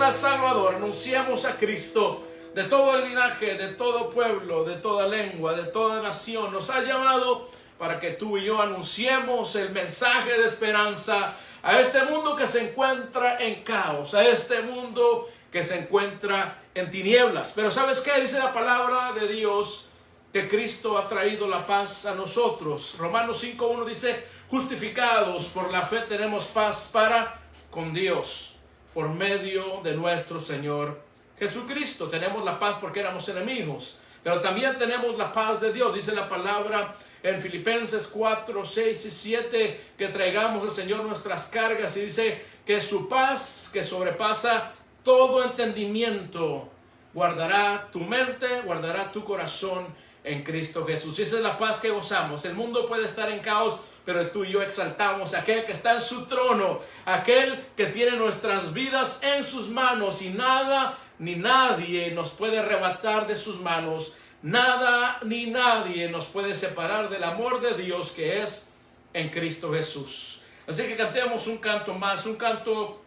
anunciemos al Salvador, anunciemos a Cristo. De todo el linaje, de todo pueblo, de toda lengua, de toda nación, nos ha llamado para que tú y yo anunciemos el mensaje de esperanza a este mundo que se encuentra en caos, a este mundo que se encuentra en tinieblas. Pero ¿sabes qué? Dice la palabra de Dios que Cristo ha traído la paz a nosotros. Romanos 5:1 dice: justificados por la fe tenemos paz para con Dios por medio de nuestro Señor Jesucristo. Tenemos la paz porque éramos enemigos, pero también tenemos la paz de Dios. Dice la palabra en Filipenses 4, 6 y 7 que traigamos al Señor nuestras cargas, y dice que su paz, que sobrepasa todo entendimiento, guardará tu mente, guardará tu corazón en Cristo Jesús. Y esa es la paz que gozamos. El mundo puede estar en caos, pero tú y yo exaltamos a aquel que está en su trono, aquel que tiene nuestras vidas en sus manos, y nada ni nadie nos puede arrebatar de sus manos. Nada ni nadie nos puede separar del amor de Dios que es en Cristo Jesús. Así que cantemos un canto más, un canto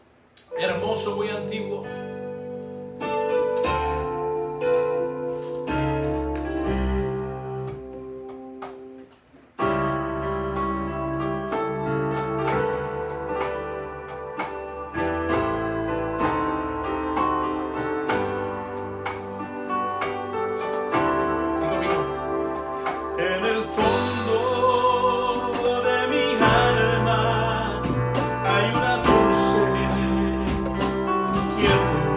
hermoso, muy antiguo. Quiero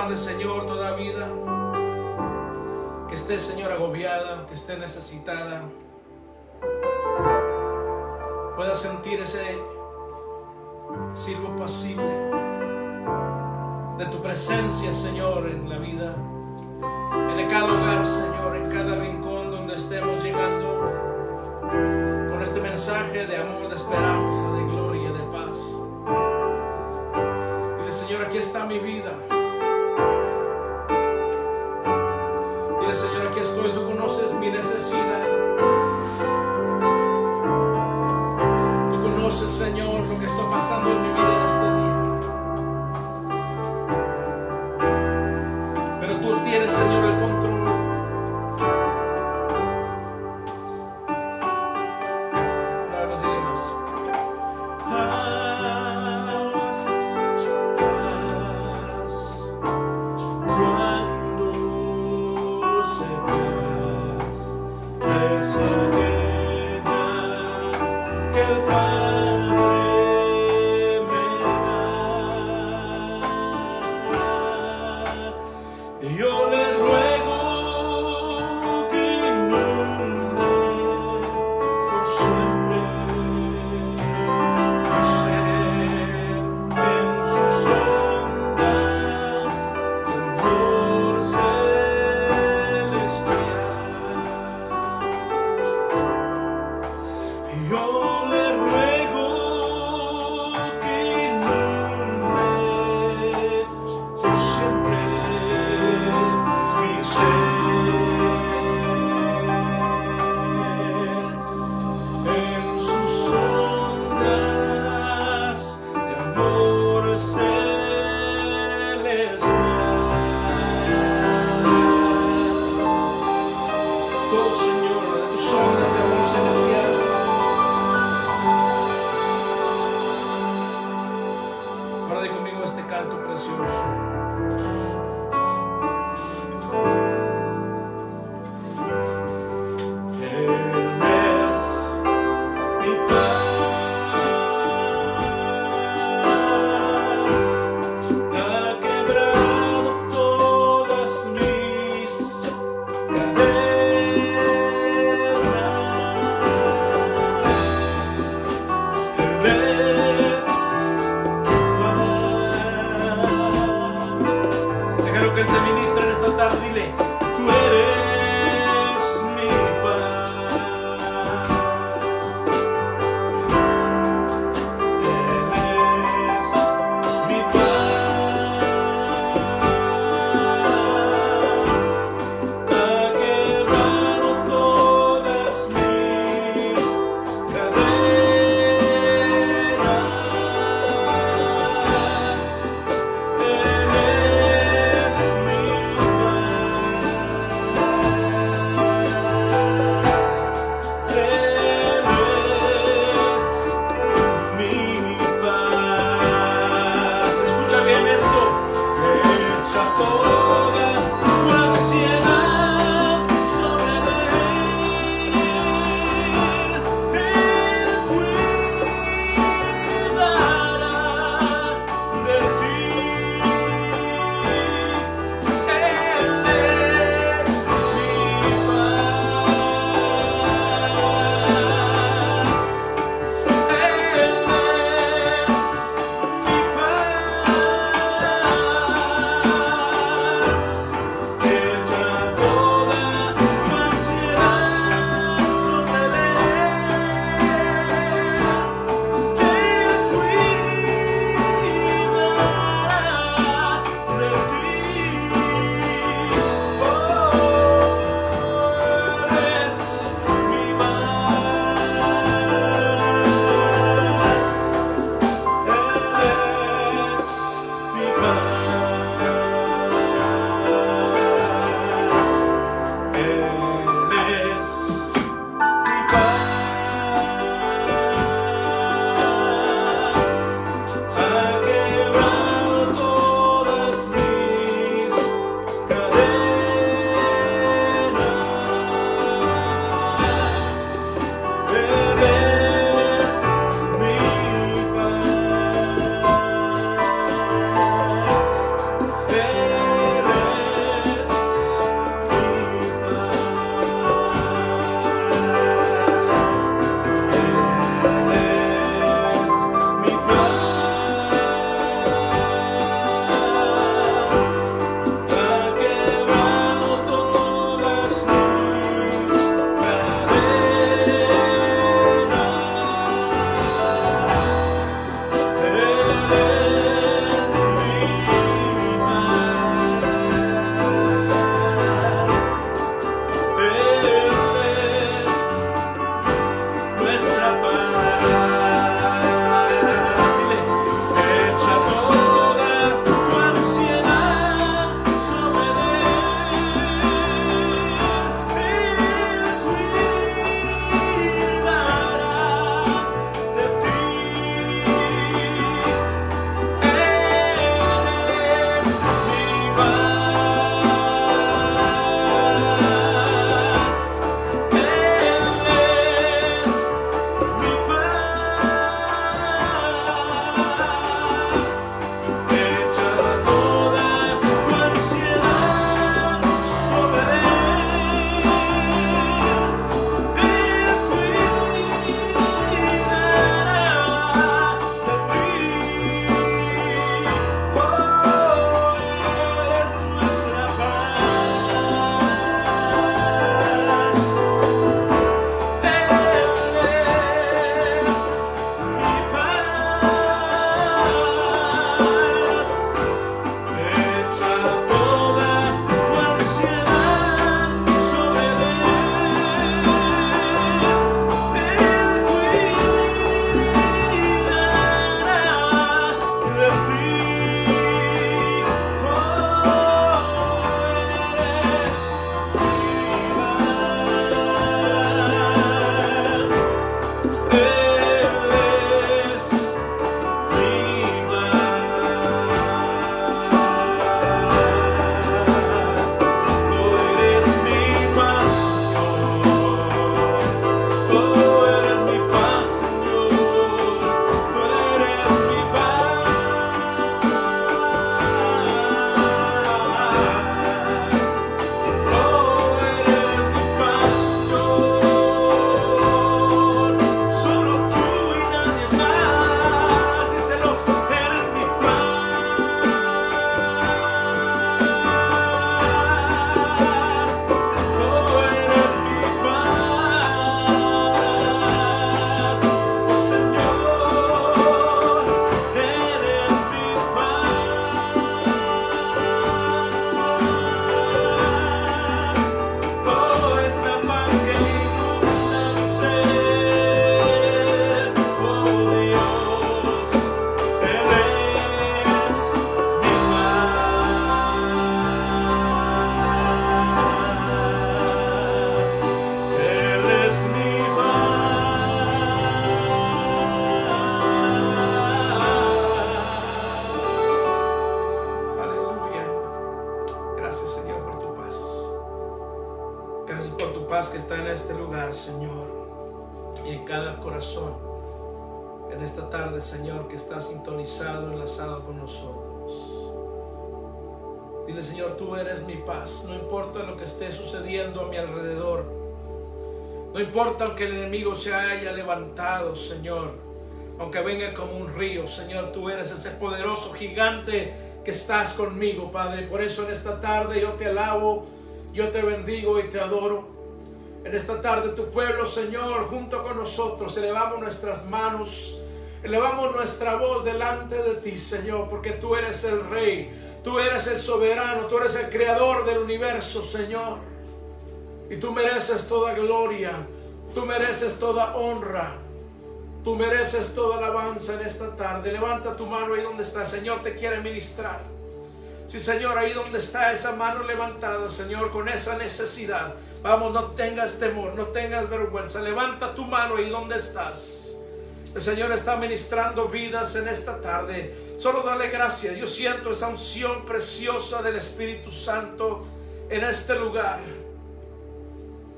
tarde, Señor, toda vida que esté, Señor, agobiada, que esté necesitada, pueda sentir ese silbo pasible de tu presencia, Señor, en la vida, en cada hogar, Señor, en cada rincón donde estemos llegando con este mensaje de amor, de esperanza, de gloria, de paz. Dile, Señor, aquí está mi vida. Dile, Señor, aquí estoy, tú conoces mi necesidad. Tú conoces, Señor, lo que estoy pasando en mi vida en este día. Pero tú tienes, Señor, el control. No diré más. Yo le ruego que inunde por siempre mi ser en sus ondas de amor celestial. Yo le ruego que inunde por siempre mi ser en sus ondas de amor celestial. Todo, Señor, de tus ondas de amor celestial. Ahora di conmigo este canto precioso. paz que está en este lugar, Señor, y en cada corazón, en esta tarde, Señor, que está sintonizado, enlazado con nosotros. Dile, Señor, tú eres mi paz. No importa lo que esté sucediendo a mi alrededor. No importa aunque el enemigo se haya levantado, Señor. Aunque venga como un río, Señor, tú eres ese poderoso gigante que estás conmigo, Padre. Por eso en esta tarde yo te alabo, yo te bendigo y te adoro. En esta tarde tu pueblo, Señor, junto con nosotros, elevamos nuestras manos, elevamos nuestra voz delante de ti, Señor, porque tú eres el Rey. Tú eres el soberano, tú eres el creador del universo, Señor. Y tú mereces toda gloria, tú mereces toda honra, tú mereces toda alabanza en esta tarde. Levanta tu mano ahí donde está, Señor, te quiere ministrar. Sí, Señor, ahí donde está esa mano levantada, Señor, con esa necesidad. Vamos, no tengas temor, no tengas vergüenza. Levanta tu mano ahí donde estás. El Señor está ministrando vidas en esta tarde. Solo dale gracias. Yo siento esa unción preciosa del Espíritu Santo en este lugar.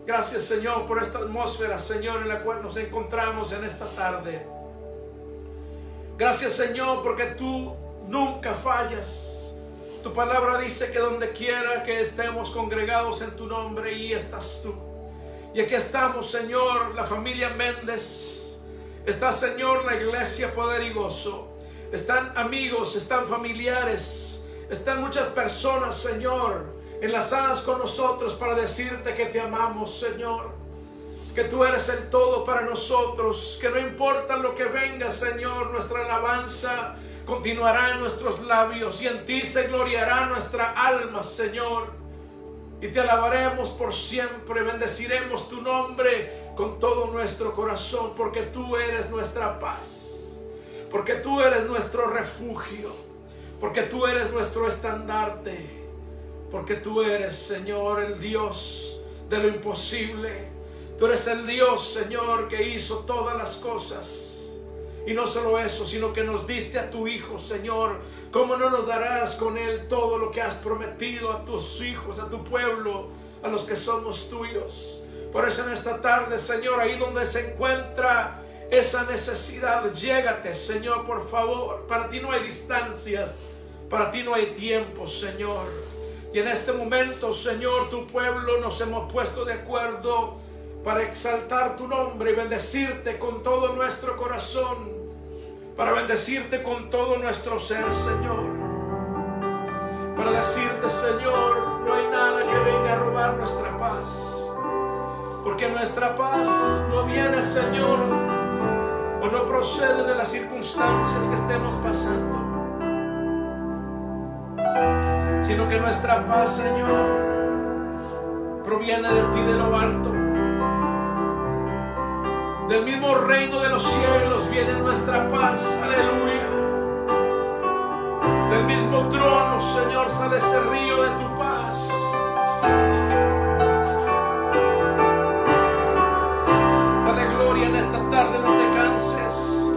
Gracias, Señor, por esta atmósfera, Señor, en la cual nos encontramos en esta tarde. Gracias, Señor, porque tú nunca fallas. Tu palabra dice que donde quiera que estemos congregados en tu nombre, ahí estás tú. Y aquí estamos, Señor, la familia Méndez. Está, Señor, la iglesia Poder y Gozo. Están amigos, están familiares, están muchas personas, Señor, enlazadas con nosotros para decirte que te amamos, Señor, que tú eres el todo para nosotros, que no importa lo que venga, Señor, nuestra alabanza continuará en nuestros labios y en ti se gloriará nuestra alma, Señor, y te alabaremos por siempre, bendeciremos tu nombre con todo nuestro corazón, porque tú eres nuestra paz. Porque tú eres nuestro refugio, porque tú eres nuestro estandarte, porque tú eres, Señor, el Dios de lo imposible. Tú eres el Dios, Señor, que hizo todas las cosas. Y no solo eso, sino que nos diste a tu Hijo, Señor. ¿Cómo no nos darás con Él todo lo que has prometido a tus hijos, a tu pueblo, a los que somos tuyos? Por eso en esta tarde, Señor, ahí donde se encuentra esa necesidad, llégate, Señor, por favor. Para ti no hay distancias, para ti no hay tiempo, Señor. Y en este momento, Señor, tu pueblo nos hemos puesto de acuerdo para exaltar tu nombre y bendecirte con todo nuestro corazón, para bendecirte con todo nuestro ser, Señor. Para decirte, Señor, no hay nada que venga a robar nuestra paz, porque nuestra paz no viene, Señor, o no procede de las circunstancias que estemos pasando, sino que nuestra paz, Señor, proviene de ti, de lo alto. Del mismo reino de los cielos viene nuestra paz, aleluya. Del mismo trono, Señor, sale ese río de tu paz. Dale gloria en esta tarde, no te canses.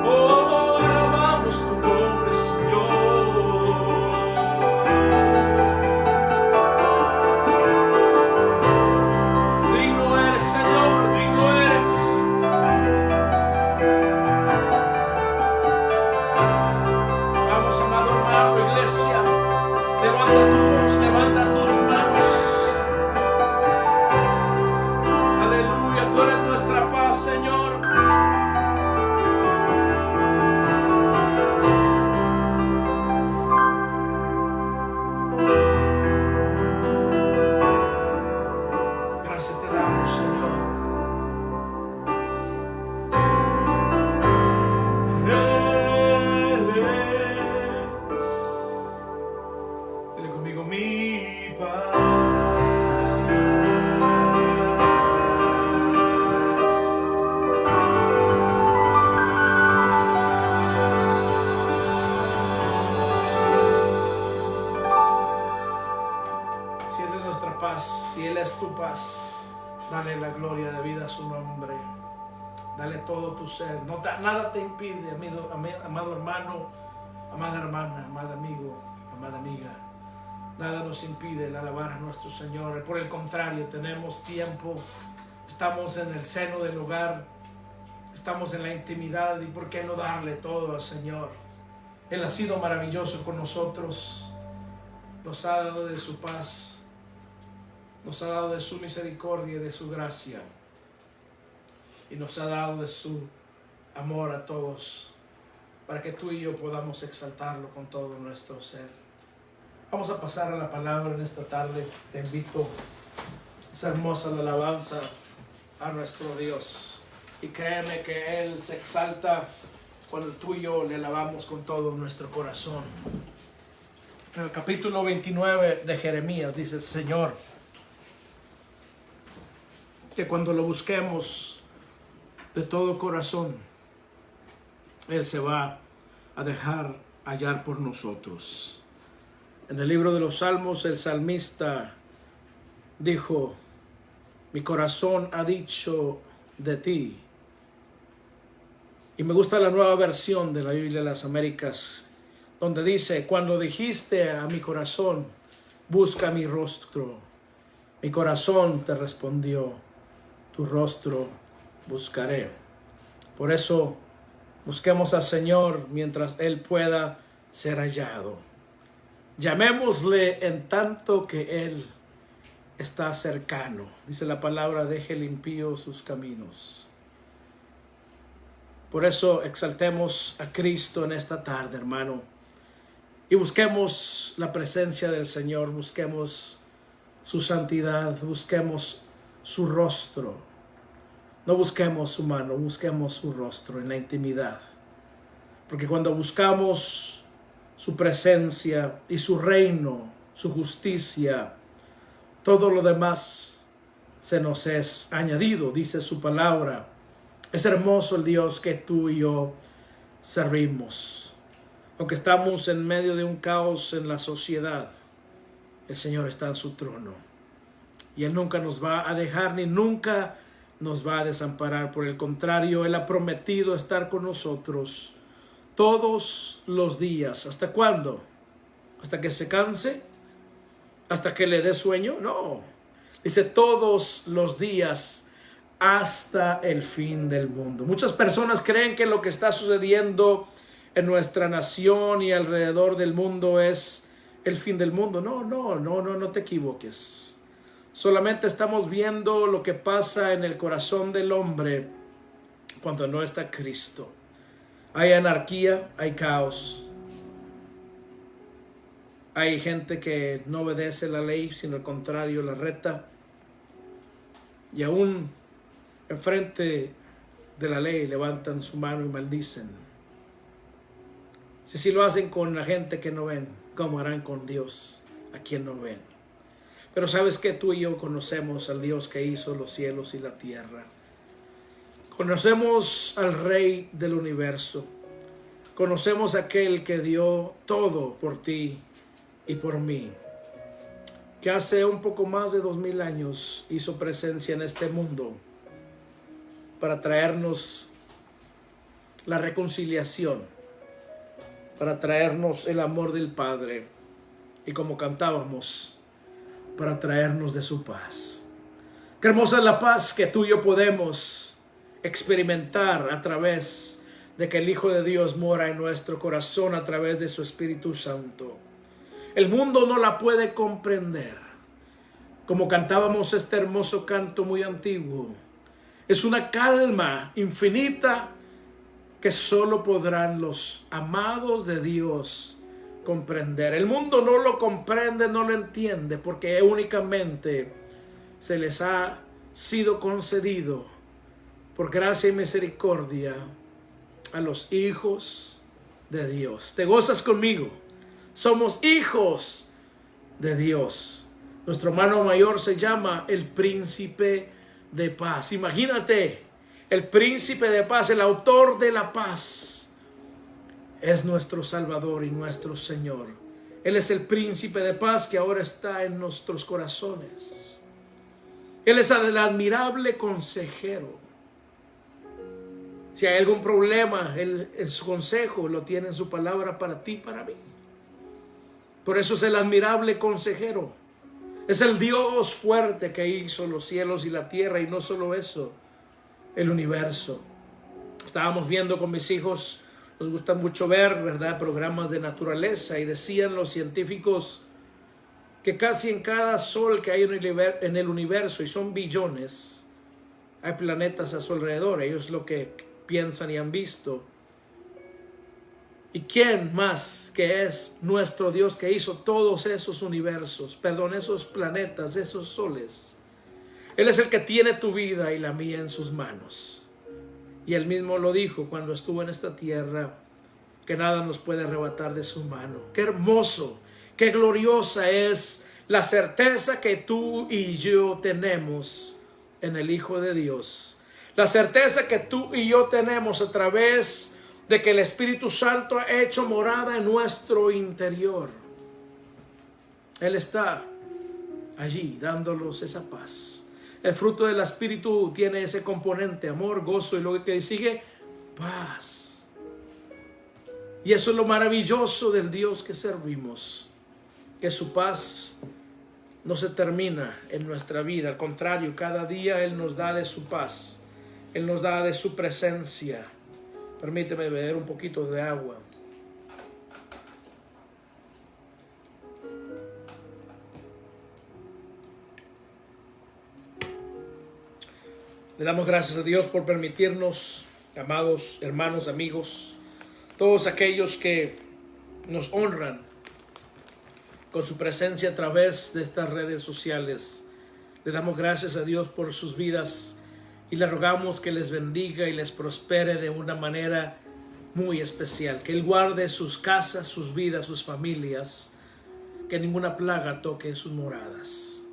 Oh, alabamos tu nombre, Señor. Digno eres, Señor, digno eres. Vamos, amado hermano, iglesia, levanta tu voz, levanta tus manos. Aleluya, tú eres nuestra paz, Señor. Gracias te damos, Señor. Dile conmigo, mi paz. Si Él es nuestra paz, si Él es tu paz, dale la gloria de vida a su nombre. Dale todo tu ser. Nada te impide, amado hermano, amada hermana, amado amigo, amada amiga. Nada nos impide el alabar a nuestro Señor. Por el contrario, tenemos tiempo. Estamos en el seno del hogar. Estamos en la intimidad. ¿Y por qué no darle todo al Señor? Él ha sido maravilloso con nosotros. Nos ha dado de su paz. Nos ha dado de su misericordia y de su gracia. Y nos ha dado de su amor a todos, para que tú y yo podamos exaltarlo con todo nuestro ser. Vamos a pasar a la palabra en esta tarde. Te invito. Es hermosa la alabanza a nuestro Dios. Y créeme que Él se exalta cuando tú y yo le alabamos con todo nuestro corazón. En el capítulo 29 de Jeremías dice: Señor, que cuando lo busquemos de todo corazón, Él se va a dejar hallar por nosotros. En el libro de los Salmos, el salmista dijo: mi corazón ha dicho de ti. Y me gusta la nueva versión de la Biblia de las Américas, donde dice: cuando dijiste a mi corazón, busca mi rostro, mi corazón te respondió, tu rostro buscaré. Por eso busquemos al Señor mientras Él pueda ser hallado. Llamémosle en tanto que Él está cercano. Dice la palabra: deje el impío sus caminos. Por eso exaltemos a Cristo en esta tarde, hermano. Y busquemos la presencia del Señor. Busquemos su santidad. Busquemos su rostro. No busquemos su mano, busquemos su rostro en la intimidad. Porque cuando buscamos su presencia y su reino, su justicia, todo lo demás se nos es añadido, dice su palabra. Es hermoso el Dios que tú y yo servimos. Aunque estamos en medio de un caos en la sociedad, el Señor está en su trono. Y Él nunca nos va a dejar ni nunca nos va a desamparar. Por el contrario, Él ha prometido estar con nosotros todos los días. ¿Hasta cuándo? ¿Hasta que se canse? ¿Hasta que le dé sueño? No. Dice todos los días hasta el fin del mundo. Muchas personas creen que lo que está sucediendo en nuestra nación y alrededor del mundo es el fin del mundo. No te equivoques. Solamente estamos viendo lo que pasa en el corazón del hombre cuando no está Cristo. Hay anarquía, hay caos. Hay gente que no obedece la ley, sino al contrario, la reta. Y aún enfrente de la ley levantan su mano y maldicen. Si lo hacen con la gente que no ven, ¿cómo harán con Dios, a quien no ven? Pero sabes que tú y yo conocemos al Dios que hizo los cielos y la tierra. Conocemos al Rey del universo. Conocemos a aquel que dio todo por ti y por mí. Que hace un poco más de 2000 años hizo presencia en este mundo para traernos la reconciliación, para traernos el amor del Padre y, como cantábamos, para traernos de su paz. Qué hermosa es la paz que tú y yo podemos experimentar a través de que el Hijo de Dios mora en nuestro corazón a través de su Espíritu Santo. El mundo no la puede comprender. Como cantábamos este hermoso canto muy antiguo, es una calma infinita que solo podrán los amados de Dios comprender. El mundo no lo comprende, no lo entiende, porque únicamente se les ha sido concedido por gracia y misericordia a los hijos de Dios. ¿Te gozas conmigo? Somos hijos de Dios. Nuestro hermano mayor se llama el Príncipe de Paz. Imagínate, el Príncipe de Paz, el autor de la paz, es nuestro Salvador y nuestro Señor. Él es el Príncipe de Paz que ahora está en nuestros corazones. Él es el admirable consejero. Si hay algún problema, Él en su consejo lo tiene en su palabra para ti y para mí. Por eso es el admirable consejero. Es el Dios fuerte que hizo los cielos y la tierra, y no solo eso, el universo. Estábamos viendo con mis hijos, nos gusta mucho ver, ¿verdad?, programas de naturaleza, y decían los científicos que casi en cada sol que hay en el universo, y son billones, hay planetas a su alrededor. Ellos lo que piensan y han visto. ¿Y quién más que es nuestro Dios que hizo todos esos universos, esos planetas, esos soles? Él es el que tiene tu vida y la mía en sus manos. Y Él mismo lo dijo cuando estuvo en esta tierra, que nada nos puede arrebatar de su mano. Qué hermoso, qué gloriosa es la certeza que tú y yo tenemos en el Hijo de Dios. La certeza que tú y yo tenemos a través de que el Espíritu Santo ha hecho morada en nuestro interior. Él está allí dándonos esa paz. El fruto del Espíritu tiene ese componente: amor, gozo, y lo que sigue, paz. Y eso es lo maravilloso del Dios que servimos, que su paz no se termina en nuestra vida. Al contrario, cada día Él nos da de su paz, Él nos da de su presencia. Permíteme beber un poquito de agua. Le damos gracias a Dios por permitirnos, amados hermanos, amigos, todos aquellos que nos honran con su presencia a través de estas redes sociales. Le damos gracias a Dios por sus vidas y le rogamos que les bendiga y les prospere de una manera muy especial. Que Él guarde sus casas, sus vidas, sus familias, que ninguna plaga toque sus moradas.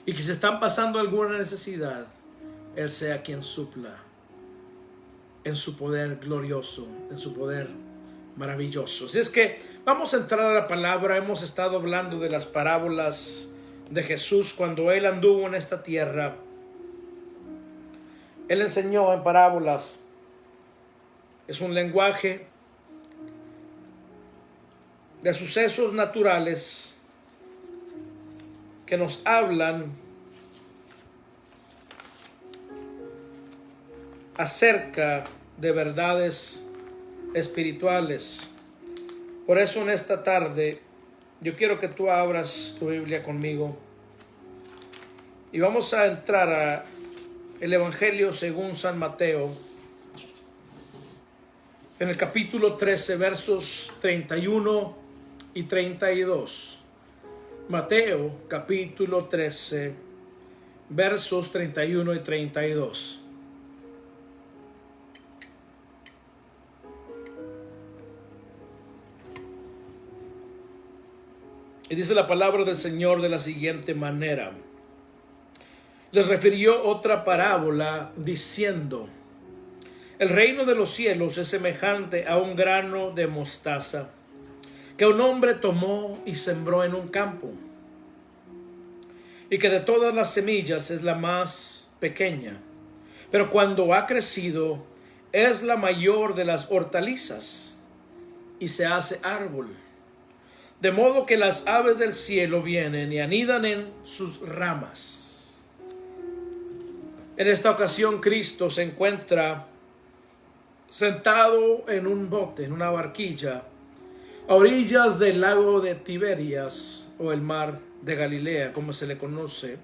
Y que si están pasando alguna necesidad, Él sea quien supla en su poder glorioso, en su poder maravilloso. Así es que vamos a entrar a la palabra. Hemos estado hablando de las parábolas de Jesús cuando Él anduvo en esta tierra. Él enseñó en parábolas. Es un lenguaje de sucesos naturales que nos hablan acerca de verdades espirituales. Por eso en esta tarde yo quiero que tú abras tu Biblia conmigo y vamos a entrar a el Evangelio según San Mateo, en el capítulo 13, versos 31 y 32. Mateo, capítulo 13, versos 31 y 32. Y dice la palabra del Señor de la siguiente manera: les refirió otra parábola diciendo: el reino de los cielos es semejante a un grano de mostaza que un hombre tomó y sembró en un campo, y que de todas las semillas es la más pequeña, pero cuando ha crecido es la mayor de las hortalizas y se hace árbol, de modo que las aves del cielo vienen y anidan en sus ramas. En esta ocasión Cristo se encuentra sentado en un bote, en una barquilla, a orillas del lago de Tiberias, o el mar de Galilea, como se le conoce.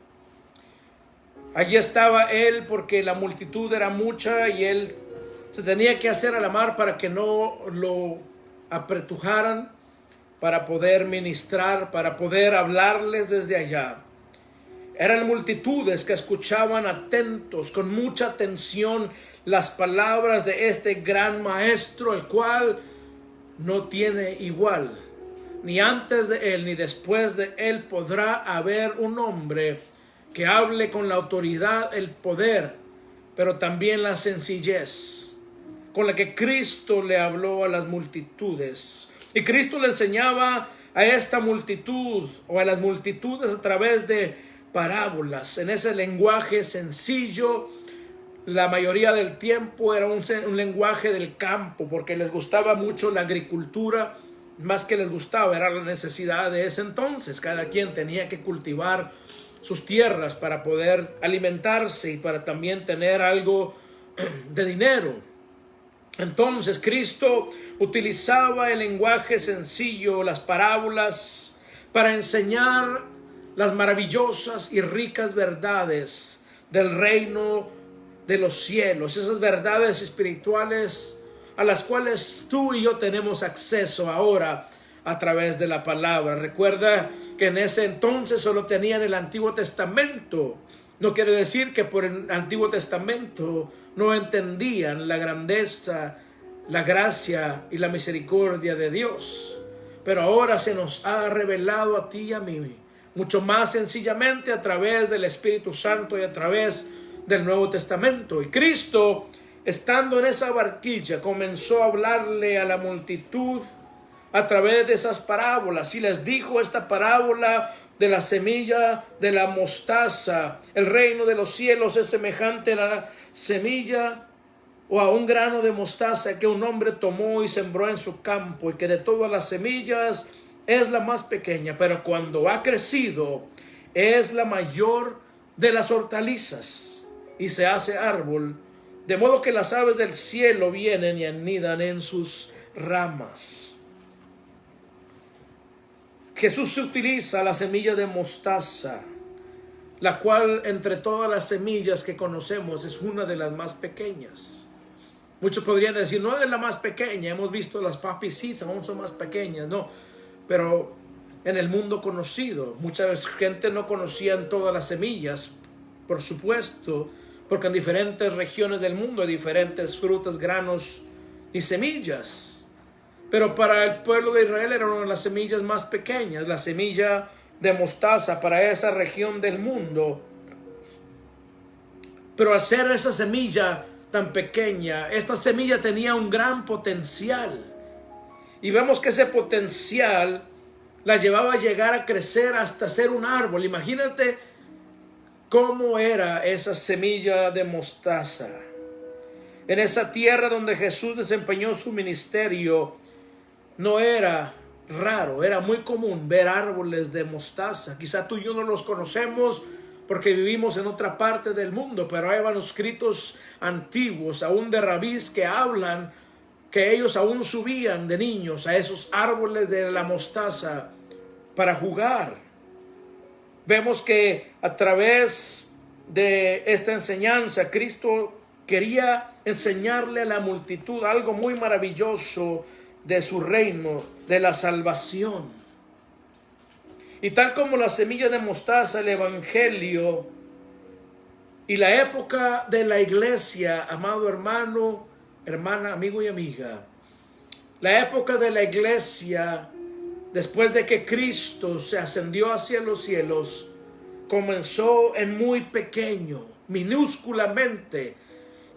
Allí estaba Él porque la multitud era mucha y Él se tenía que hacer a la mar para que no lo apretujaran, para poder ministrar, para poder hablarles desde allá. Eran multitudes que escuchaban atentos, con mucha atención, las palabras de este gran maestro, el cual no tiene igual. Ni antes de él ni después de él podrá haber un hombre que hable con la autoridad, el poder, pero también la sencillez con la que Cristo le habló a las multitudes. Y Cristo le enseñaba a esta multitud, o a las multitudes, a través de parábolas, en ese lenguaje sencillo. La mayoría del tiempo era un lenguaje del campo, porque les gustaba mucho la agricultura más que les gustaba, era la necesidad de ese entonces. Cada quien tenía que cultivar sus tierras para poder alimentarse y para también tener algo de dinero. Entonces Cristo utilizaba el lenguaje sencillo, las parábolas, para enseñar las maravillosas y ricas verdades del reino de los cielos, esas verdades espirituales a las cuales tú y yo tenemos acceso ahora a través de la palabra. Recuerda que en ese entonces solo tenían el Antiguo Testamento. No quiere decir que por el Antiguo Testamento no entendían la grandeza, la gracia y la misericordia de Dios. Pero ahora se nos ha revelado a ti y a mí, mucho más sencillamente a través del Espíritu Santo y a través del Nuevo Testamento. Y Cristo, estando en esa barquilla, comenzó a hablarle a la multitud a través de esas parábolas y les dijo esta parábola de la semilla de la mostaza. El reino de los cielos es semejante a la semilla o a un grano de mostaza que un hombre tomó y sembró en su campo, y que de todas las semillas es la más pequeña, pero cuando ha crecido es la mayor de las hortalizas y se hace árbol, de modo que las aves del cielo vienen y anidan en sus ramas. Jesús utiliza la semilla de mostaza, la cual entre todas las semillas que conocemos es una de las más pequeñas. Muchos podrían decir, no es la más pequeña, hemos visto las poppy seeds, aún son más pequeñas, no, pero en el mundo conocido, mucha gente no conocía todas las semillas, por supuesto, porque en diferentes regiones del mundo hay diferentes frutas, granos y semillas. Pero para el pueblo de Israel era una de las semillas más pequeñas, la semilla de mostaza para esa región del mundo. Pero al ser esa semilla tan pequeña, esta semilla tenía un gran potencial. Y vemos que ese potencial la llevaba a llegar a crecer hasta ser un árbol. Imagínate cómo era esa semilla de mostaza. En esa tierra donde Jesús desempeñó su ministerio, no era raro, era muy común ver árboles de mostaza. Quizá tú y yo no los conocemos porque vivimos en otra parte del mundo, pero hay manuscritos antiguos, aún de rabís, que hablan que ellos aún subían de niños a esos árboles de la mostaza para jugar. Vemos que a través de esta enseñanza, Cristo quería enseñarle a la multitud algo muy maravilloso de su reino, de la salvación. Y tal como la semilla de mostaza, el evangelio y la época de la iglesia, amado hermano, hermana, amigo y amiga, la época de la iglesia, después de que Cristo se ascendió hacia los cielos, comenzó en muy pequeño, minúsculamente.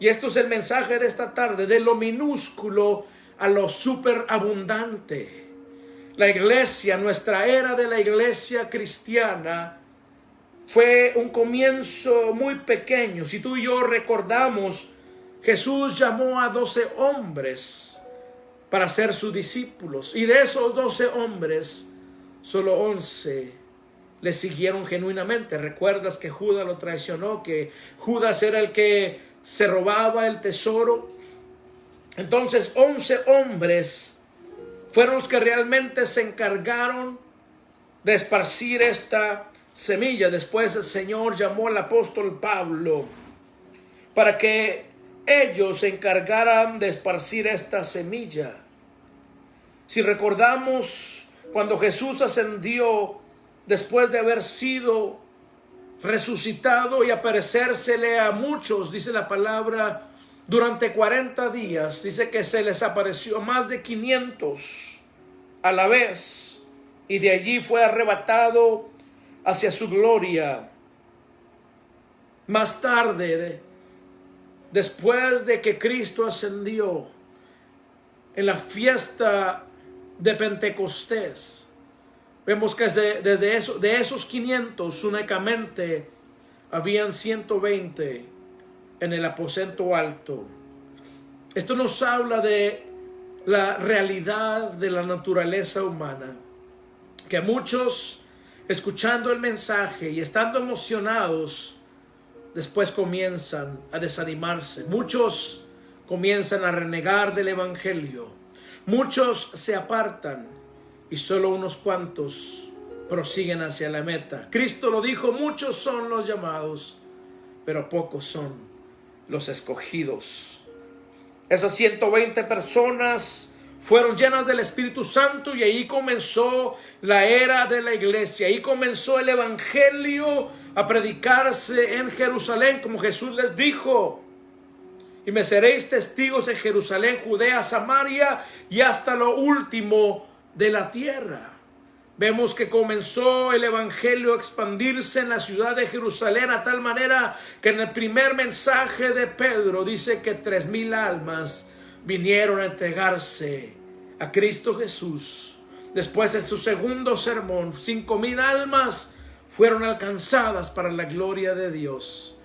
Y esto es el mensaje de esta tarde, de lo minúsculo a lo superabundante. La iglesia, nuestra era de la iglesia cristiana, fue un comienzo muy pequeño. Si tú y yo recordamos, Jesús llamó a 12 hombres para ser sus discípulos. Y de esos 12 hombres, solo 11 le siguieron genuinamente. ¿Recuerdas que Judas lo traicionó? Que Judas era el que se robaba el tesoro. Entonces 11 hombres fueron los que realmente se encargaron de esparcir esta semilla. Después el Señor llamó al apóstol Pablo para que ellos se encargaran de esparcir esta semilla. Si recordamos, cuando Jesús ascendió, después de haber sido resucitado y aparecérsele a muchos, dice la palabra, durante 40 días, dice que se les apareció más de 500 a la vez, y de allí fue arrebatado hacia su gloria. Más tarde, después de que Cristo ascendió, en la fiesta de Pentecostés, vemos que de esos 500 únicamente habían 120 en el aposento alto. Esto nos habla de la realidad de la naturaleza humana, que muchos, escuchando el mensaje y estando emocionados, después comienzan a desanimarse. Muchos comienzan a renegar del evangelio. Muchos se apartan y solo unos cuantos prosiguen hacia la meta. Cristo lo dijo: muchos son los llamados, pero pocos son los escogidos. Esas 120 personas fueron llenas del Espíritu Santo y ahí comenzó la era de la iglesia. Ahí comenzó el evangelio a predicarse en Jerusalén, como Jesús les dijo: y me seréis testigos en Jerusalén, Judea, Samaria y hasta lo último de la tierra. Vemos que comenzó el evangelio a expandirse en la ciudad de Jerusalén a tal manera que en el primer mensaje de Pedro dice que 3,000 almas vinieron a entregarse a Cristo Jesús. Después, en su segundo sermón, 5,000 almas fueron alcanzadas para la gloria de Dios.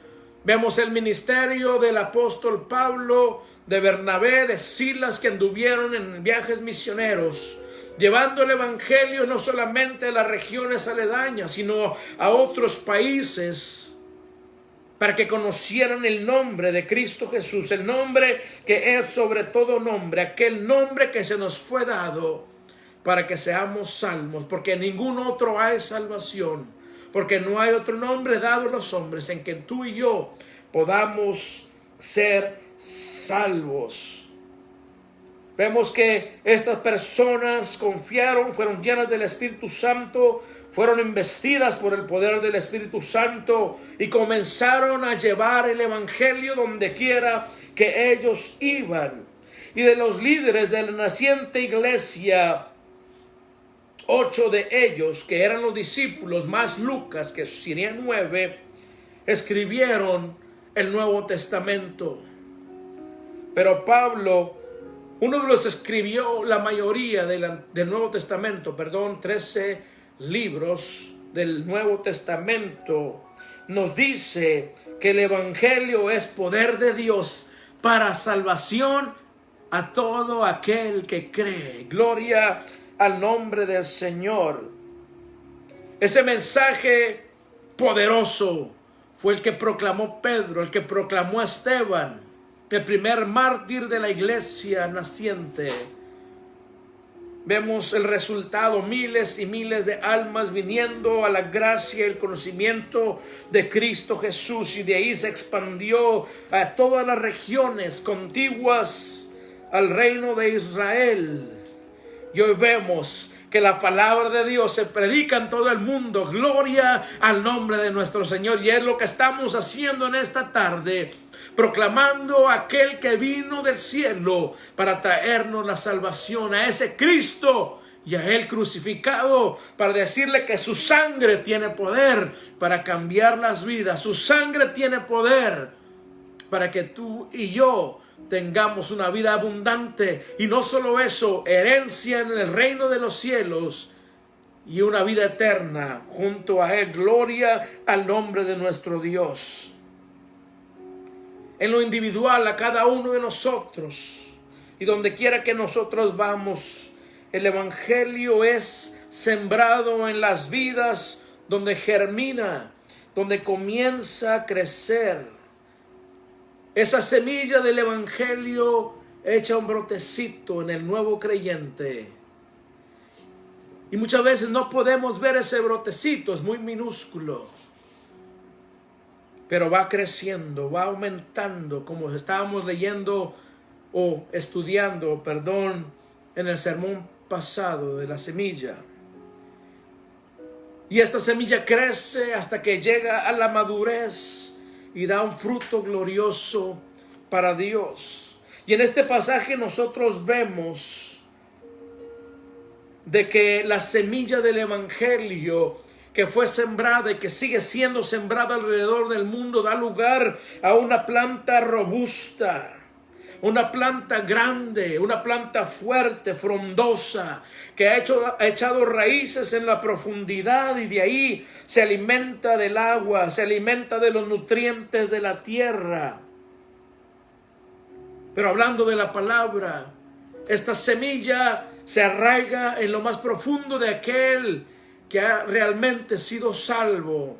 Vemos el ministerio del apóstol Pablo, de Bernabé, de Silas, que anduvieron en viajes misioneros, llevando el evangelio no solamente a las regiones aledañas, sino a otros países, para que conocieran el nombre de Cristo Jesús, el nombre que es sobre todo nombre, aquel nombre que se nos fue dado para que seamos salvos, porque en ningún otro hay salvación, porque no hay otro nombre dado a los hombres en que tú y yo podamos ser salvos. Vemos que estas personas confiaron, fueron llenas del Espíritu Santo, fueron investidas por el poder del Espíritu Santo y comenzaron a llevar el evangelio donde quiera que ellos iban. Y de los líderes de la naciente iglesia, 8 de ellos, que eran los discípulos, más Lucas, que serían 9, escribieron el Nuevo Testamento. Pero Pablo, uno de los escribió la mayoría del Nuevo Testamento, 13 libros del Nuevo Testamento. Nos dice que el evangelio es poder de Dios para salvación a todo aquel que cree. Gloria al nombre del Señor. Ese mensaje poderoso fue el que proclamó Pedro, el que proclamó Esteban, el primer mártir de la iglesia naciente. Vemos el resultado: miles y miles de almas viniendo a la gracia y el conocimiento de Cristo Jesús, y de ahí se expandió a todas las regiones contiguas al reino de Israel. Y hoy vemos que la palabra de Dios se predica en todo el mundo. Gloria al nombre de nuestro Señor. Y es lo que estamos haciendo en esta tarde, proclamando a aquel que vino del cielo para traernos la salvación, a ese Cristo y a Él crucificado, para decirle que su sangre tiene poder para cambiar las vidas. Su sangre tiene poder para que tú y yo tengamos una vida abundante, y no solo eso, herencia en el reino de los cielos y una vida eterna junto a Él. Gloria al nombre de nuestro Dios. En lo individual, a cada uno de nosotros, y donde quiera que nosotros vamos, el evangelio es sembrado en las vidas, donde germina, donde comienza a crecer. Esa semilla del evangelio echa un brotecito en el nuevo creyente. Y muchas veces no podemos ver ese brotecito, es muy minúsculo. Pero va creciendo, va aumentando, como estábamos leyendo o estudiando, en el sermón pasado de la semilla. Y esta semilla crece hasta que llega a la madurez y da un fruto glorioso para Dios. Y en este pasaje nosotros vemos de que la semilla del evangelio que fue sembrada y que sigue siendo sembrada alrededor del mundo da lugar a una planta robusta, una planta grande, una planta fuerte, frondosa, que ha echado raíces en la profundidad, y de ahí se alimenta del agua, se alimenta de los nutrientes de la tierra. Pero hablando de la palabra, esta semilla se arraiga en lo más profundo de aquel que ha realmente sido salvo.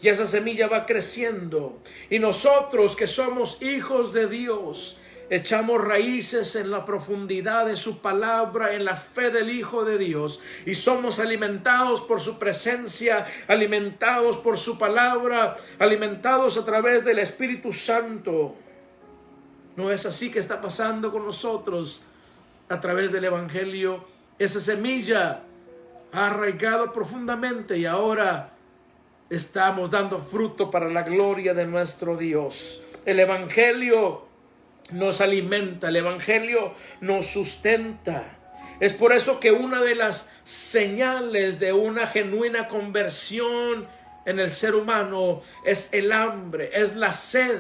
Y esa semilla va creciendo. Y nosotros que somos hijos de Dios, echamos raíces en la profundidad de su palabra, en la fe del Hijo de Dios. Y somos alimentados por su presencia, alimentados por su palabra, alimentados a través del Espíritu Santo. ¿No es así que está pasando con nosotros a través del Evangelio? Esa semilla ha arraigado profundamente y ahora estamos dando fruto para la gloria de nuestro Dios. El Evangelio nos alimenta, el Evangelio nos sustenta. Es por eso que una de las señales de una genuina conversión en el ser humano es el hambre, es la sed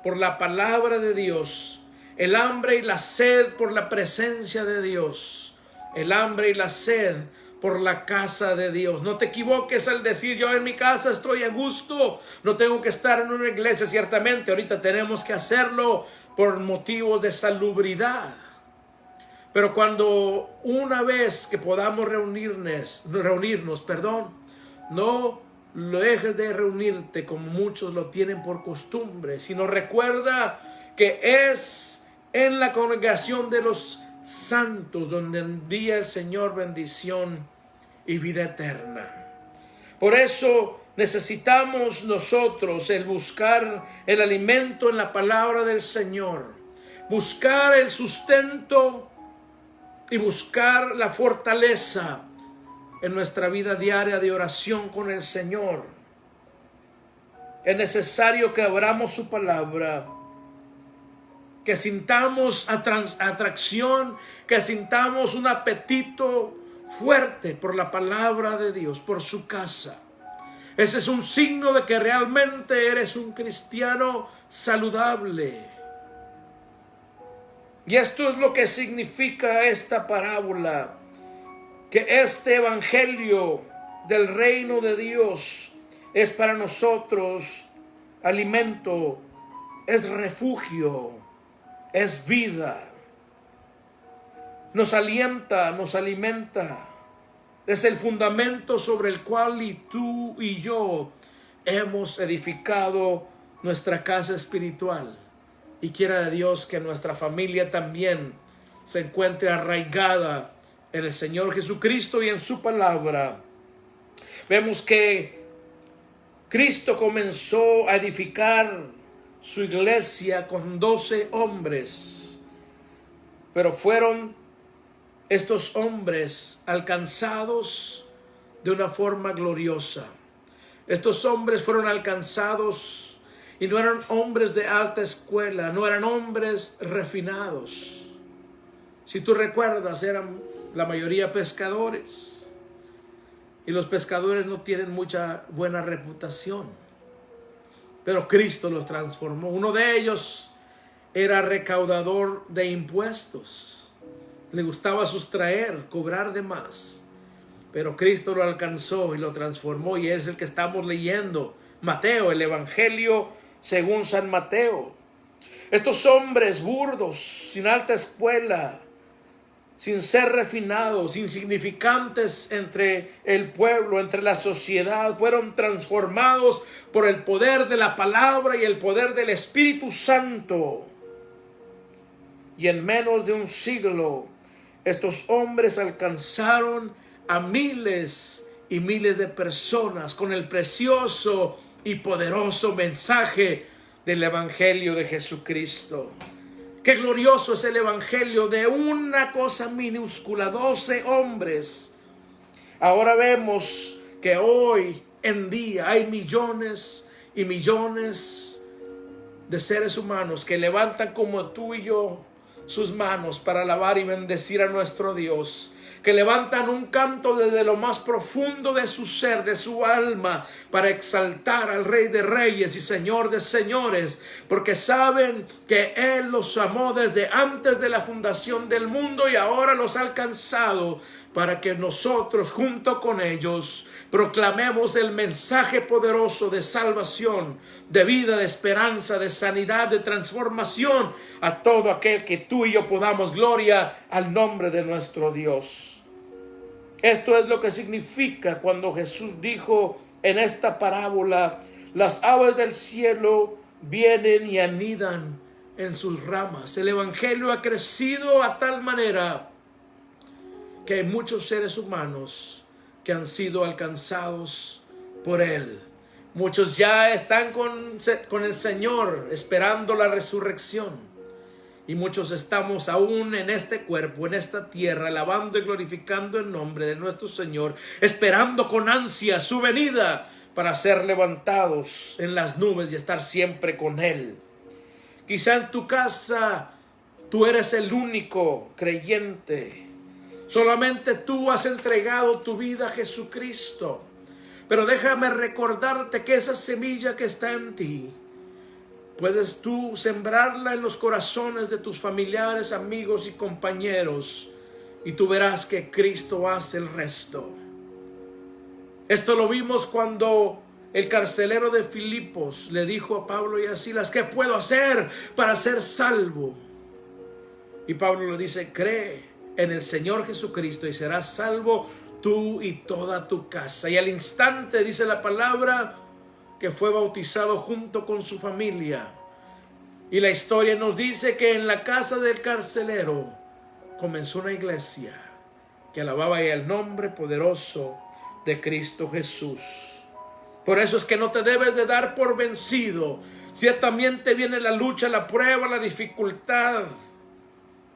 por la palabra de Dios, el hambre y la sed por la presencia de Dios, el hambre y la sed por la casa de Dios. No te equivoques al decir: yo en mi casa estoy a gusto, no tengo que estar en una iglesia. Ciertamente ahorita tenemos que hacerlo por motivos de salubridad, pero cuando una vez que podamos reunirnos, no lo dejes de reunirte como muchos lo tienen por costumbre, sino recuerda que es en la congregación de los santos donde envía el Señor bendición y vida eterna. Por eso necesitamos nosotros el buscar el alimento en la palabra del Señor, buscar el sustento y buscar la fortaleza en nuestra vida diaria de oración con el Señor. Es necesario que abramos su palabra, que sintamos atracción, que sintamos un apetito fuerte por la palabra de Dios, por su casa. Ese es un signo de que realmente eres un cristiano saludable. Y esto es lo que significa esta parábola, que este evangelio del reino de Dios es para nosotros alimento, es refugio, es vida. Nos alienta, nos alimenta. Es el fundamento sobre el cual tú y yo hemos edificado nuestra casa espiritual. Y quiera de Dios que nuestra familia también se encuentre arraigada en el Señor Jesucristo y en su palabra. Vemos que Cristo comenzó a edificar su iglesia con 12 hombres, pero fueron estos hombres alcanzados de una forma gloriosa. Estos hombres fueron alcanzados y no eran hombres de alta escuela, no eran hombres refinados. Si tú recuerdas, eran la mayoría pescadores. Y los pescadores no tienen mucha buena reputación. Pero Cristo los transformó. Uno de ellos era recaudador de impuestos. Le gustaba sustraer, cobrar de más. Pero Cristo lo alcanzó y lo transformó, y es el que estamos leyendo. Mateo, el Evangelio según San Mateo. Estos hombres burdos, sin alta escuela, sin ser refinados, insignificantes entre el pueblo, entre la sociedad, fueron transformados por el poder de la palabra y el poder del Espíritu Santo. Y en menos de un siglo, estos hombres alcanzaron a miles y miles de personas con el precioso y poderoso mensaje del Evangelio de Jesucristo. Qué glorioso es el Evangelio de una cosa minúscula, 12 hombres. Ahora vemos que hoy en día hay millones y millones de seres humanos que levantan como tú y yo sus manos para alabar y bendecir a nuestro Dios, que levantan un canto desde lo más profundo de su ser, de su alma, para exaltar al Rey de Reyes y Señor de Señores, porque saben que Él los amó desde antes de la fundación del mundo y ahora los ha alcanzado para que nosotros junto con ellos proclamemos el mensaje poderoso de salvación, de vida, de esperanza, de sanidad, de transformación a todo aquel que tú y yo podamos. Gloria al nombre de nuestro Dios. Esto es lo que significa cuando Jesús dijo en esta parábola: las aves del cielo vienen y anidan en sus ramas. El evangelio ha crecido a tal manera que hay muchos seres humanos que han sido alcanzados por Él. Muchos ya están con el Señor esperando la resurrección. Y muchos estamos aún en este cuerpo, en esta tierra, alabando y glorificando el nombre de nuestro Señor, esperando con ansia su venida para ser levantados en las nubes y estar siempre con Él. Quizá en tu casa tú eres el único creyente. Solamente tú has entregado tu vida a Jesucristo. Pero déjame recordarte que esa semilla que está en ti, puedes tú sembrarla en los corazones de tus familiares, amigos y compañeros, y tú verás que Cristo hace el resto. Esto lo vimos cuando el carcelero de Filipos le dijo a Pablo y a Silas: ¿qué puedo hacer para ser salvo? Y Pablo le dice: cree en el Señor Jesucristo y serás salvo tú y toda tu casa. Y al instante, dice la palabra, que fue bautizado junto con su familia. Y la historia nos dice que en la casa del carcelero comenzó una iglesia que alababa el nombre poderoso de Cristo Jesús. Por eso es que no te debes de dar por vencido. Ciertamente viene la lucha, la prueba, la dificultad.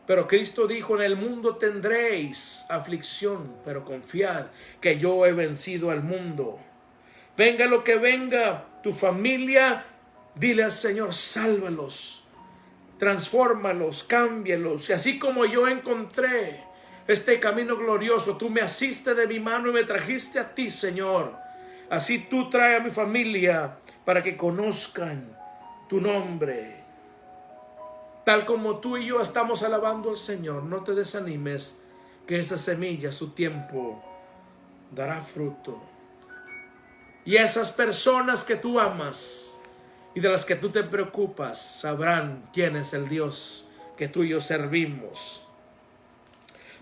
Pero Cristo dijo: en el mundo tendréis aflicción, pero confiad que yo he vencido al mundo. Venga lo que venga, tu familia, dile al Señor: sálvalos, transfórmalos, cámbialos. Y así como yo encontré este camino glorioso, tú me asiste de mi mano y me trajiste a ti, Señor. Así tú trae a mi familia para que conozcan tu nombre. Tal como tú y yo estamos alabando al Señor, no te desanimes, que esa semilla, su tiempo, dará fruto. Y esas personas que tú amas y de las que tú te preocupas sabrán quién es el Dios que tú y yo servimos.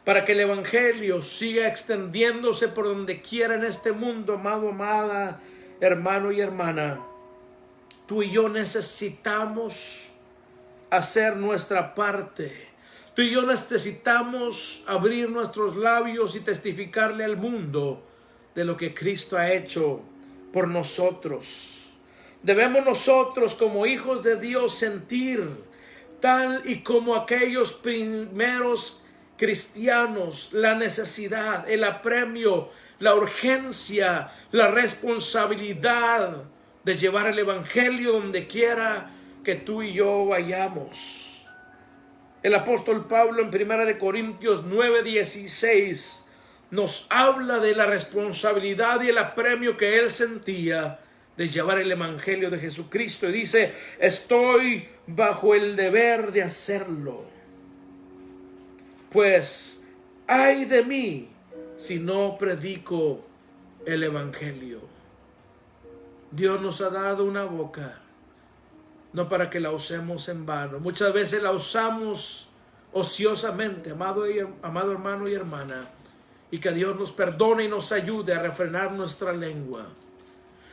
Para que el evangelio siga extendiéndose por donde quiera en este mundo, amado, amada, hermano y hermana, tú y yo necesitamos hacer nuestra parte. Tú y yo necesitamos abrir nuestros labios y testificarle al mundo de lo que Cristo ha hecho por nosotros. Debemos nosotros, como hijos de Dios, sentir tal y como aquellos primeros cristianos la necesidad, el apremio, la urgencia, la responsabilidad de llevar el evangelio donde quiera que tú y yo vayamos. El apóstol Pablo en 1 Corintios 9:16 nos habla de la responsabilidad y el apremio que él sentía de llevar el evangelio de Jesucristo, y dice: estoy bajo el deber de hacerlo, pues ay de mí si no predico el evangelio. Dios nos ha dado una boca, no para que la usemos en vano. Muchas veces la usamos ociosamente, amado hermano y hermana, y que Dios nos perdone y nos ayude a refrenar nuestra lengua.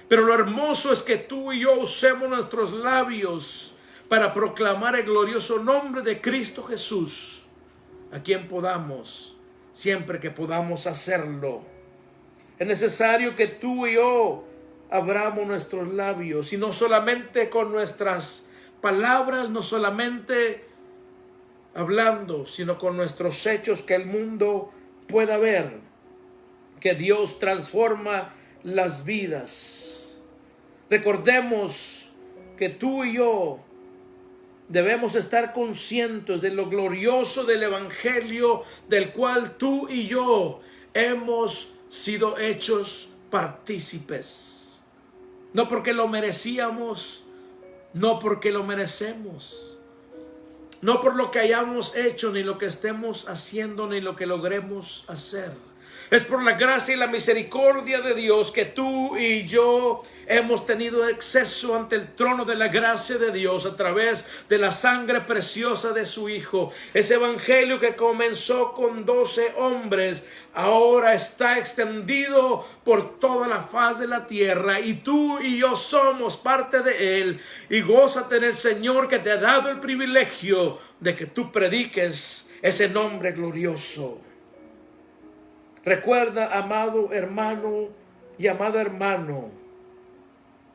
Pero lo hermoso es que tú y yo usemos nuestros labios para proclamar el glorioso nombre de Cristo Jesús, a quien podamos, siempre que podamos hacerlo. Es necesario que tú y yo abramos nuestros labios, y no solamente con nuestras palabras, no solamente hablando, sino con nuestros hechos, que el mundo pueda ver que Dios transforma las vidas. Recordemos que tú y yo debemos estar conscientes de lo glorioso del Evangelio del cual tú y yo hemos sido hechos partícipes. No porque lo merecíamos, no porque lo merecemos, no por lo que hayamos hecho, ni lo que estemos haciendo, ni lo que logremos hacer. Es por la gracia y la misericordia de Dios que tú y yo hemos tenido acceso ante el trono de la gracia de Dios a través de la sangre preciosa de su Hijo. Ese evangelio que comenzó con 12 hombres ahora está extendido por toda la faz de la tierra, y tú y yo somos parte de él. Y gózate en el Señor, que te ha dado el privilegio de que tú prediques ese nombre glorioso. Recuerda, amado hermano y amado hermano,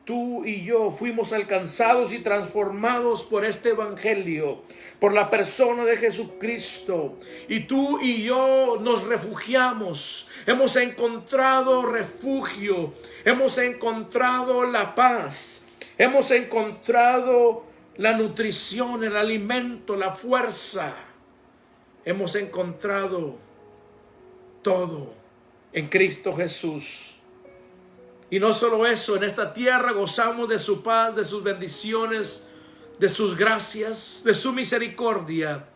tú y yo fuimos alcanzados y transformados por este evangelio, por la persona de Jesucristo. Y tú y yo nos refugiamos, hemos encontrado refugio, hemos encontrado la paz, hemos encontrado la nutrición, el alimento, la fuerza. Hemos encontrado todo en Cristo Jesús. Y no solo eso, en esta tierra gozamos de su paz, de sus bendiciones, de sus gracias, de su misericordia.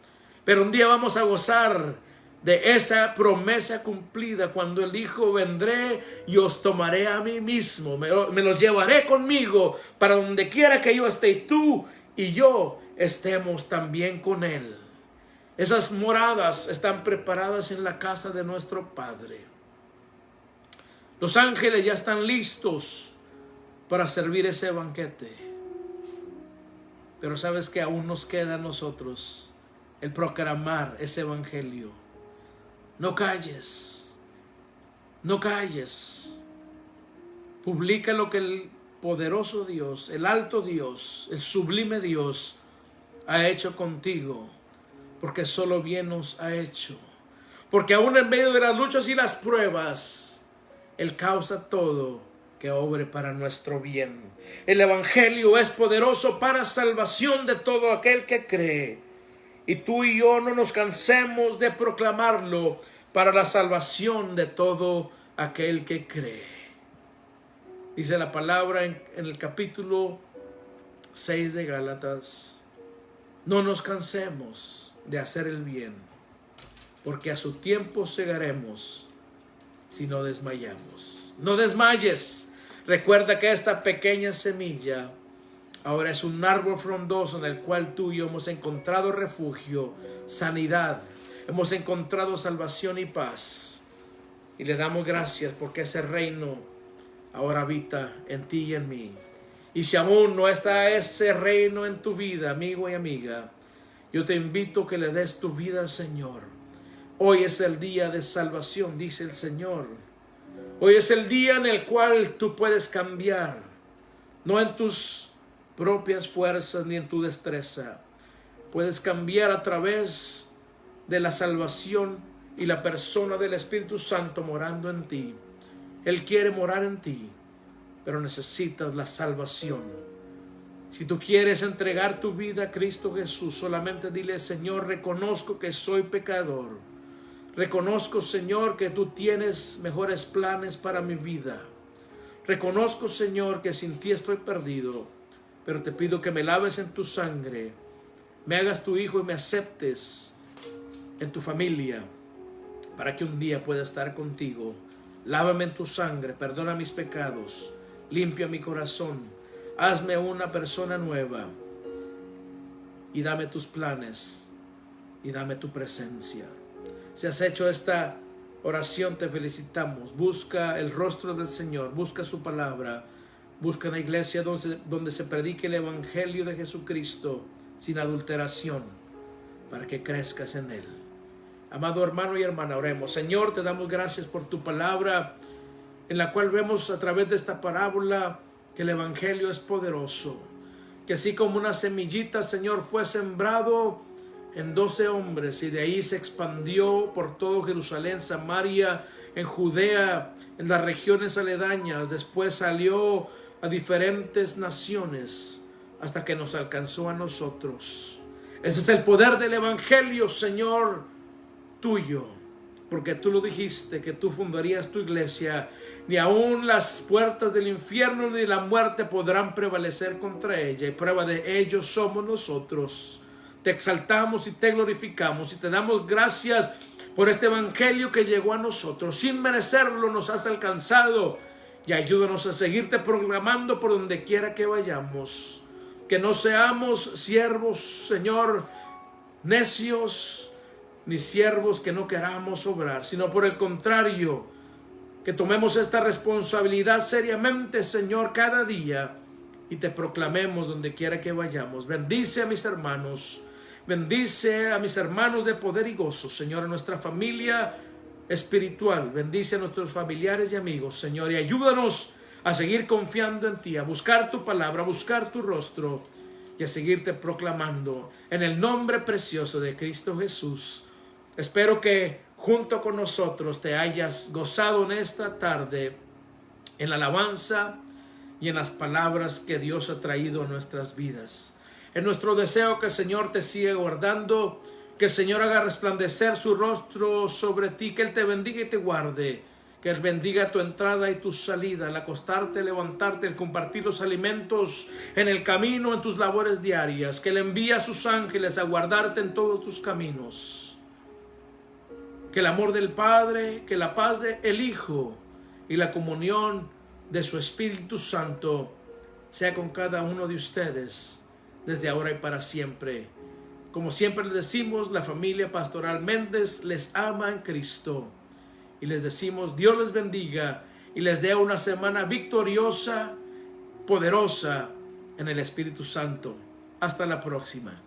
Pero un día vamos a gozar de esa promesa cumplida cuando Él dijo: vendré y os tomaré a mí mismo, me los llevaré conmigo para donde quiera que yo esté, y tú y yo estemos también con Él. Esas moradas están preparadas en la casa de nuestro Padre. Los ángeles ya están listos para servir ese banquete. Pero sabes que aún nos queda a nosotros el proclamar ese evangelio. No calles, no calles. Publica lo que el poderoso Dios, el alto Dios, el sublime Dios ha hecho contigo. Porque solo bien nos ha hecho. Porque aún en medio de las luchas y las pruebas, Él causa todo que obre para nuestro bien. El evangelio es poderoso para salvación de todo aquel que cree. Y tú y yo no nos cansemos de proclamarlo para la salvación de todo aquel que cree. Dice la palabra en el capítulo 6 de Gálatas: no nos cansemos de hacer el bien, porque a su tiempo segaremos si no desmayamos. No desmayes. Recuerda que esta pequeña semilla ahora es un árbol frondoso en el cual tú y yo hemos encontrado refugio, sanidad, hemos encontrado salvación y paz. Y le damos gracias porque ese reino ahora habita en ti y en mí. Y si aún no está ese reino en tu vida, amigo y amiga, yo te invito a que le des tu vida al Señor. Hoy es el día de salvación, dice el Señor. Hoy es el día en el cual tú puedes cambiar, no en tus propias fuerzas ni en tu destreza. Puedes cambiar a través de la salvación y la persona del Espíritu Santo morando en ti. Él quiere morar en ti, pero necesitas la salvación. Si tú quieres entregar tu vida a Cristo Jesús, solamente dile: Señor, reconozco que soy pecador. Reconozco, Señor, que tú tienes mejores planes para mi vida. Reconozco, Señor, que sin ti estoy perdido. Pero te pido que me laves en tu sangre, me hagas tu hijo y me aceptes en tu familia, para que un día pueda estar contigo. Lávame en tu sangre, perdona mis pecados, limpia mi corazón. Hazme una persona nueva y dame tus planes y dame tu presencia. Si has hecho esta oración, te felicitamos. Busca el rostro del Señor, busca su palabra, busca una iglesia donde se predique el evangelio de Jesucristo sin adulteración, para que crezcas en él. Amado hermano y hermana, oremos. Señor, te damos gracias por tu palabra, en la cual vemos a través de esta parábola que el evangelio es poderoso, que así como una semillita, Señor, fue sembrado en 12 hombres y de ahí se expandió por todo Jerusalén, Samaria, en Judea, en las regiones aledañas, después salió a diferentes naciones. hasta que nos alcanzó a nosotros. Ese es el poder del Evangelio, Señor, tuyo, porque tú lo dijiste, que tú fundarías tu iglesia. Ni aun las puertas del infierno ni la muerte podrán prevalecer contra ella, y prueba de ello somos nosotros. Te exaltamos y te glorificamos y te damos gracias por este Evangelio que llegó a nosotros. Sin merecerlo nos has alcanzado, y ayúdanos a seguirte proclamando por donde quiera que vayamos. Que no seamos siervos, Señor, necios, ni siervos que no queramos obrar, sino por el contrario, que tomemos esta responsabilidad seriamente, Señor, cada día, y te proclamemos donde quiera que vayamos. Bendice a mis hermanos, bendice a mis hermanos de poder y gozo, Señor, a nuestra familia espiritual, bendice a nuestros familiares y amigos, Señor, y ayúdanos a seguir confiando en ti, a buscar tu palabra, a buscar tu rostro y a seguirte proclamando en el nombre precioso de Cristo Jesús. Espero que junto con nosotros te hayas gozado en esta tarde en la alabanza y en las palabras que Dios ha traído a nuestras vidas. Es nuestro deseo que el Señor te siga guardando, que el Señor haga resplandecer su rostro sobre ti, que Él te bendiga y te guarde, que Él bendiga tu entrada y tu salida, el acostarte, el levantarte, el compartir los alimentos en el camino, en tus labores diarias, que Él envíe a sus ángeles a guardarte en todos tus caminos. Que el amor del Padre, que la paz del Hijo y la comunión de su Espíritu Santo sea con cada uno de ustedes desde ahora y para siempre. Como siempre les decimos, la familia Pastoral Méndez les ama en Cristo. Y les decimos, Dios les bendiga y les dé una semana victoriosa, poderosa en el Espíritu Santo. Hasta la próxima.